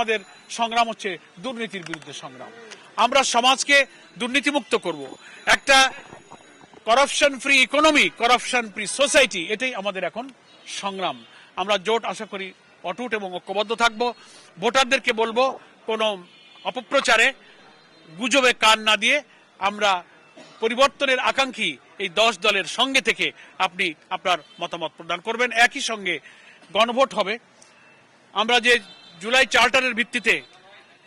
আমাদের সংগ্রাম হচ্ছে দুর্নীতির বিরুদ্ধে সংগ্রাম। আমরা সমাজকে দুর্নীতিমুক্ত করব, একটা corruption free economy, corruption free society, এটাই আমাদের এখন সংগ্রাম। আমরা জোট আশা করি অটুট এবং ঐক্যবদ্ধ থাকব। ভোটারদেরকে বলবো কোনো অপপ্রচারে গুজবে কান না দিয়ে আমরা পরিবর্তনের আকাঙ্ক্ষী এই 10 দলের সঙ্গে থেকে আপনি আপনার মতামত প্রদান করবেন। একই সঙ্গে গণভোট হবে। আমরা যে জুলাই চার্টারের ভিত্তিতে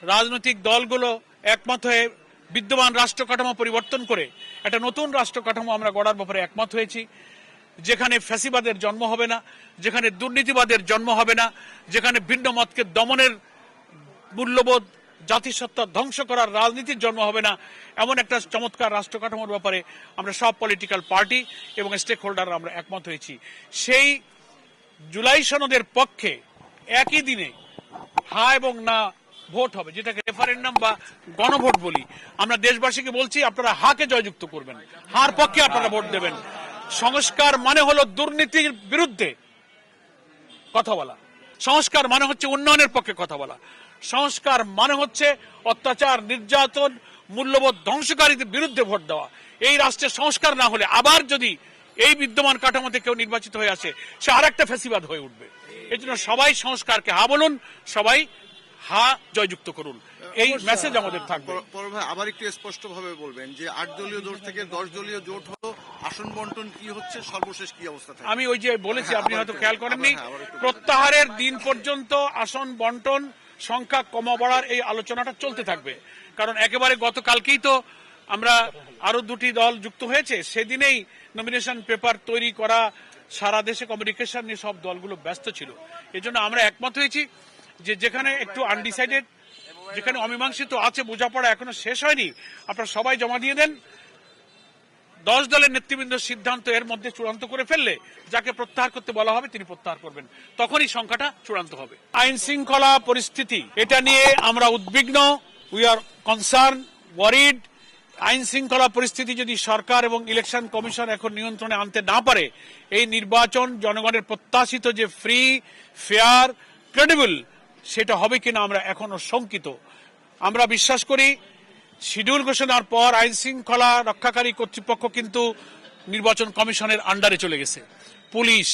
রাজনৈতিক দলগুলো একমত হয়ে বিদ্যমান রাষ্ট্র কাঠামো পরিবর্তন করে একটা নতুন রাষ্ট্র কাঠামো আমরা গড়ার ব্যাপারে একমত হয়েছি, যেখানে ফ্যাসিবাদের জন্ম হবে না, যেখানে দুর্নীতিবাদের জন্ম হবে না, যেখানে ভিন্ন মতকে দমনের মূল্যবোধ জাতিসত্তা ধ্বংস করার রাজনীতির জন্ম হবে না, এমন একটা চমৎকার রাষ্ট্র কাঠামোর ব্যাপারে আমরা সব পলিটিক্যাল পার্টি এবং স্টেক হোল্ডার আমরা একমত হয়েছি। সেই জুলাই সনদের পক্ষে একই দিনে হা এবং না ভোট হবে, যেটাকে রেফারেন্ডাম বা গণভোট বলি। আমরা দেশবাসীকে বলছি আপনারা হাকে জয়যুক্ত করবেন, হার পক্ষে আপনারা ভোট দেবেন। সংস্কার মানে হলো দুর্নীতির বিরুদ্ধে কথা বলা, সংস্কার মানে হচ্ছে উন্নয়নের পক্ষে কথা বলা, সংস্কার মানে হচ্ছে অত্যাচার, নির্যাতন, মূল্যবোধ ধ্বংসকারীদের বিরুদ্ধে ভোট দেওয়া। এই রাষ্ট্রের সংস্কার না হলে আবার যদি এই বিদ্যমান কাঠামোতে কেউ নির্বাচিত হয়ে আসে, সে আর একটা ফ্যাসিবাদ হয়ে উঠবে। এই জন্য সবাই সংস্কারকে হা বলুন, সবাই হা জয়যুক্ত করুন, এই মেসেজ আমাদের থাকবে। আবার একটু স্পষ্ট ভাবে বলবেন যে 8 দলীয় জোট থেকে 10 দলীয় জোট হলো, আসন বন্টন কি হচ্ছে, সর্বশেষ কি অবস্থা থাকে? আমি ওই যে বলেছি, আপনি হয়তো খেয়াল করেননি, প্রত্যাহারের দিন পর্যন্ত আসন বন্টন সংখ্যা কমা বাড়ার এই আলোচনাটা চলতে থাকবে। কারণ একেবারে গতকালকেই তো আমরা আরো 2টি দল যুক্ত হয়েছে, সেদিনেই নমিনেশন পেপার তৈরি করা, সারা দেশে কমিউনিকেশন নিয়ে সব দলগুলো ব্যস্ত ছিল। এজন্য আমরা একমত হয়েছি যে যেখানে একটু আনডিসাইডেড, যেখানে অমীমাংসিত আছে, বোঝাপড়া এখনো শেষ হয়নি, আপনারা সবাই জমা দিয়ে দেন। 10 দলের নেতৃবৃন্দ সিদ্ধান্ত এর মধ্যে চূড়ান্ত করে ফেললে যাকে প্রত্যাহার করতে বলা হবে তিনি প্রত্যাহার করবেন, তখনই সংখ্যাটা চূড়ান্ত হবে। আইন শৃঙ্খলা পরিস্থিতি, এটা নিয়ে আমরা উদ্বিগ্ন, উই আর কনসার্ন, ওয়ারিড। আইন শৃঙ্খলা পরিস্থিতি যদি সরকার এবং ইলেকশন কমিশন এখন নিয়ন্ত্রণে আনতে না পারে, এই নির্বাচন জনগণের প্রত্যাশিত যে ফ্রি, ফেয়ার, ক্রেডিবল, সেটা হবে কিনা আমরা এখনো শঙ্কিত। আমরা বিশ্বাস করি শিডিউল ঘোষণার পর আইন শৃঙ্খলা রক্ষাকারী কর্তৃপক্ষ কিন্তু নির্বাচন কমিশনের আন্ডারে চলে গেছে। পুলিশ,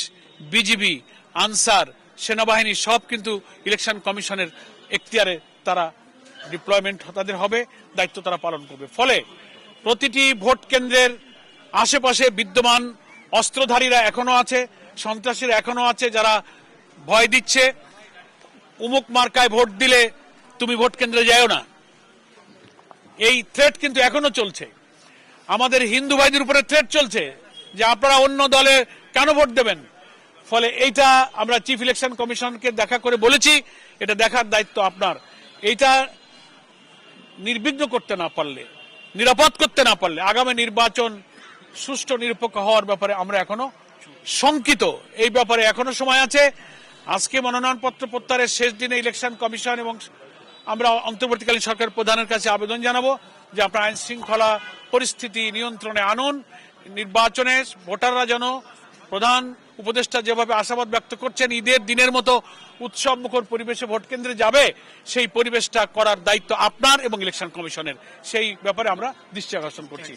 বিজিবি, আনসার, সেনাবাহিনী সব কিন্তু ইলেকশন কমিশনের এখতিয়ারে তারা ডিপ্লয়মেন্ট তাদের হবে, দায়িত্ব তারা পালন করবে। ফলে প্রতিটি ভোট কেন্দ্রের আশেপাশে বিদ্যমান অস্ত্রধারীরা এখনো আছে, সন্ত্রাসীরা এখনো আছে, যারা ভয় দিচ্ছে উমুক মার্কায় ভোট দিলে তুমি ভোট কেন্দ্রে যাও না, এই থ্রেট কিন্তু এখনো চলছে। আমাদের হিন্দু ভাইদের উপরে থ্রেট চলছে যে আপনারা অন্য দলে কেন ভোট দেবেন। ফলে এইটা আমরা চিফ ইলেকশন কমিশনকে দেখা করে বলেছি, এটা দেখার দায়িত্ব আপনার। এইটা নির্বিঘ্ন করতে না পারলে, নিরাপদ করতে না পারলে আগামী নির্বাচন সুষ্ঠু নিরপেক্ষ হওয়ার ব্যাপারে আমরা এখনো শঙ্কিত। এই ব্যাপারে এখনো সময় আছে। আজকে মনোনয়নপত্র প্রত্যাহারের শেষ দিনে ইলেকশন কমিশন এবং আমরা অন্তর্বর্তীকালীন সরকার প্রধানের কাছে আবেদন জানাবো যে আপনার আইন শৃঙ্খলা পরিস্থিতি নিয়ন্ত্রণে আনুন। নির্বাচনে ভোটাররা যেন প্রধান উপদেষ্টা যেভাবে আশাবাদ ব্যক্ত করছেন ঈদের দিনের মতো উৎসব মুখর পরিবেশে ভোট কেন্দ্রে যাবে, সেই পরিবেশটা করার দায়িত্ব আপনার এবং ইলেকশন কমিশনের। সেই ব্যাপারে আমরা দৃষ্টি আকর্ষণ করছি।